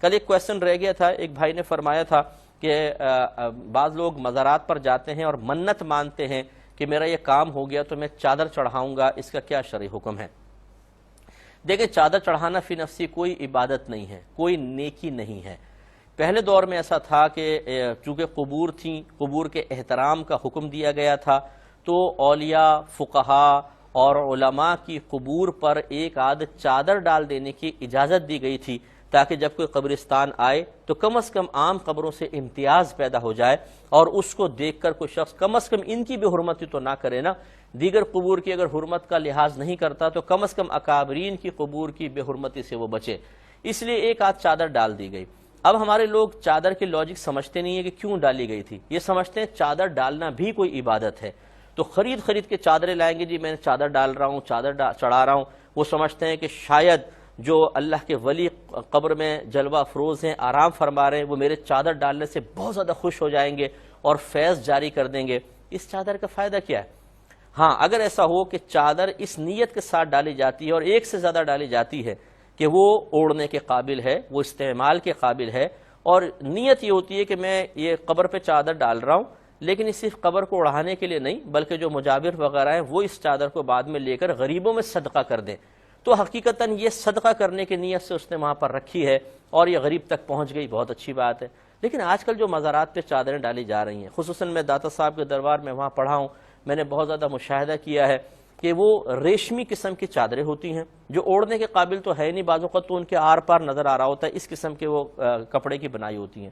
کل ایک کویسچن رہ گیا تھا، ایک بھائی نے فرمایا تھا کہ بعض لوگ مزارات پر جاتے ہیں اور منت مانتے ہیں کہ میرا یہ کام ہو گیا تو میں چادر چڑھاؤں گا، اس کا کیا شرعی حکم ہے؟ دیکھیں، چادر چڑھانا فی نفسی کوئی عبادت نہیں ہے، کوئی نیکی نہیں ہے۔ پہلے دور میں ایسا تھا کہ چونکہ قبور تھیں، قبور کے احترام کا حکم دیا گیا تھا، تو اولیاء، فقہاء اور علماء کی قبور پر ایک آدھ چادر ڈال دینے کی اجازت دی گئی تھی، تاکہ جب کوئی قبرستان آئے تو کم از کم عام قبروں سے امتیاز پیدا ہو جائے، اور اس کو دیکھ کر کوئی شخص کم از کم ان کی بھی حرمتی تو نہ کرے نا، دیگر قبور کی اگر حرمت کا لحاظ نہیں کرتا تو کم از کم اکابرین کی قبور کی بے حرمتی سے وہ بچے، اس لیے ایک آدھ چادر ڈال دی گئی۔ اب ہمارے لوگ چادر کے لاجک سمجھتے نہیں ہیں کہ کیوں ڈالی گئی تھی، یہ سمجھتے ہیں چادر ڈالنا بھی کوئی عبادت ہے، تو خرید کے چادریں لائیں گے، جی میں نے چادر ڈال رہا ہوں، چادر چڑھا رہا ہوں۔ وہ سمجھتے ہیں کہ شاید جو اللہ کے ولی قبر میں جلوہ افروز ہیں، آرام فرما رہے ہیں، وہ میرے چادر ڈالنے سے بہت زیادہ خوش ہو جائیں گے اور فیض جاری کر دیں گے۔ اس چادر کا فائدہ کیا ہے؟ ہاں، اگر ایسا ہو کہ چادر اس نیت کے ساتھ ڈالی جاتی ہے اور ایک سے زیادہ ڈالی جاتی ہے کہ وہ اوڑھنے کے قابل ہے، وہ استعمال کے قابل ہے، اور نیت یہ ہوتی ہے کہ میں یہ قبر پہ چادر ڈال رہا ہوں، لیکن اس صرف قبر کو اڑھانے کے لیے نہیں، بلکہ جو مجاور وغیرہ ہیں وہ اس چادر کو بعد میں لے کر غریبوں میں صدقہ کر دیں، تو حقیقتاً یہ صدقہ کرنے کی نیت سے اس نے وہاں پر رکھی ہے اور یہ غریب تک پہنچ گئی، بہت اچھی بات ہے۔ لیکن آج کل جو مزارات پہ چادریں ڈالی جا رہی ہیں، خصوصاً میں داتا صاحب کے دربار میں وہاں پڑھا ہوں، میں نے بہت زیادہ مشاہدہ کیا ہے کہ وہ ریشمی قسم کی چادریں ہوتی ہیں جو اوڑھنے کے قابل تو ہے نہیں، بعض اوقات تو ان کے آر پار نظر آ رہا ہوتا ہے، اس قسم کے وہ کپڑے کی بنائی ہوتی ہیں،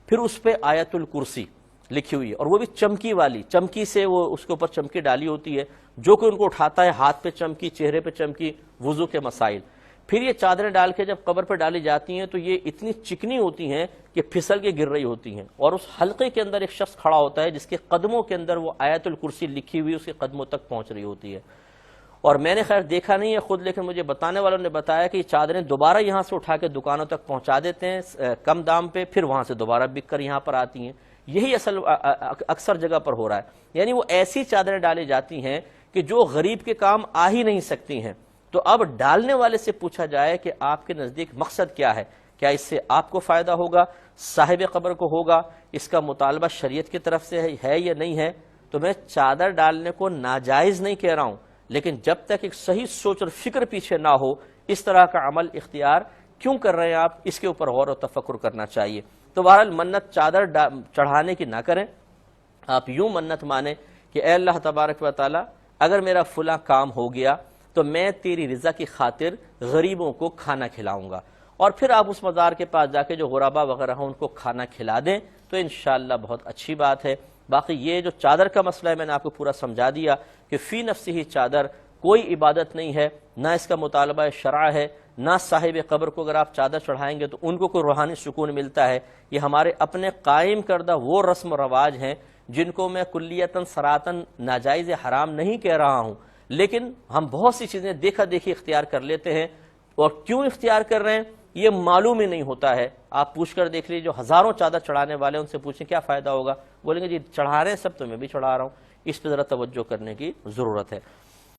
پھر اس پہ آیت الکرسی لکھی ہوئی ہے، اور وہ بھی چمکی والی، چمکی سے وہ اس کے اوپر چمکی ڈالی ہوتی ہے، جو کہ ان کو اٹھاتا ہے ہاتھ پہ چمکی، چہرے پہ چمکی، وضو کے مسائل۔ پھر یہ چادریں ڈال کے جب قبر پہ ڈالی جاتی ہیں تو یہ اتنی چکنی ہوتی ہیں کہ پھسل کے گر رہی ہوتی ہیں، اور اس حلقے کے اندر ایک شخص کھڑا ہوتا ہے جس کے قدموں کے اندر وہ آیت الکرسی لکھی ہوئی اس کے قدموں تک پہنچ رہی ہوتی ہے۔ اور میں نے خیر دیکھا نہیں ہے خود، لیکن مجھے بتانے والوں نے بتایا کہ یہ چادریں دوبارہ یہاں سے اٹھا کے دکانوں تک پہنچا دیتے ہیں کم دام پہ، پھر وہاں سے دوبارہ بک کر یہاں پر آتی ہیں۔ یہی اکثر جگہ پر ہو رہا ہے، یعنی وہ ایسی چادریں ڈالی جاتی ہیں کہ جو غریب کے کام آ ہی نہیں سکتی ہیں۔ تو اب ڈالنے والے سے پوچھا جائے کہ آپ کے نزدیک مقصد کیا ہے، کیا اس سے آپ کو فائدہ ہوگا، صاحب قبر کو ہوگا، اس کا مطالبہ شریعت کی طرف سے ہے یا نہیں ہے؟ تو میں چادر ڈالنے کو ناجائز نہیں کہہ رہا ہوں، لیکن جب تک ایک صحیح سوچ اور فکر پیچھے نہ ہو، اس طرح کا عمل اختیار کیوں کر رہے ہیں آپ، اس کے اوپر غور و تفکر کرنا چاہیے۔ تو بہرحال منت چادر چڑھانے کی نہ کریں، آپ یوں منت مانیں کہ اے اللہ تبارک و تعالی، اگر میرا فلاں کام ہو گیا تو میں تیری رضا کی خاطر غریبوں کو کھانا کھلاؤں گا، اور پھر آپ اس مزار کے پاس جا کے جو غربا وغیرہ ہیں ان کو کھانا کھلا دیں تو انشاءاللہ بہت اچھی بات ہے۔ باقی یہ جو چادر کا مسئلہ ہے میں نے آپ کو پورا سمجھا دیا کہ فی نفسی ہی چادر کوئی عبادت نہیں ہے، نہ اس کا مطالبہ شرع ہے، نہ صاحب قبر کو اگر آپ چادر چڑھائیں گے تو ان کو کوئی روحانی سکون ملتا ہے۔ یہ ہمارے اپنے قائم کردہ وہ رسم و رواج ہیں جن کو میں کلیتاً سراتاً ناجائز حرام نہیں کہہ رہا ہوں، لیکن ہم بہت سی چیزیں دیکھا دیکھی اختیار کر لیتے ہیں، اور کیوں اختیار کر رہے ہیں یہ معلوم ہی نہیں ہوتا ہے۔ آپ پوچھ کر دیکھ لیجیے، جو ہزاروں چادر چڑھانے والے ان سے پوچھیں کیا فائدہ ہوگا، بولیں گے جی چڑھا رہے ہیں سب تو میں بھی چڑھا رہا ہوں۔ اس پہ ذرا توجہ کرنے کی ضرورت ہے۔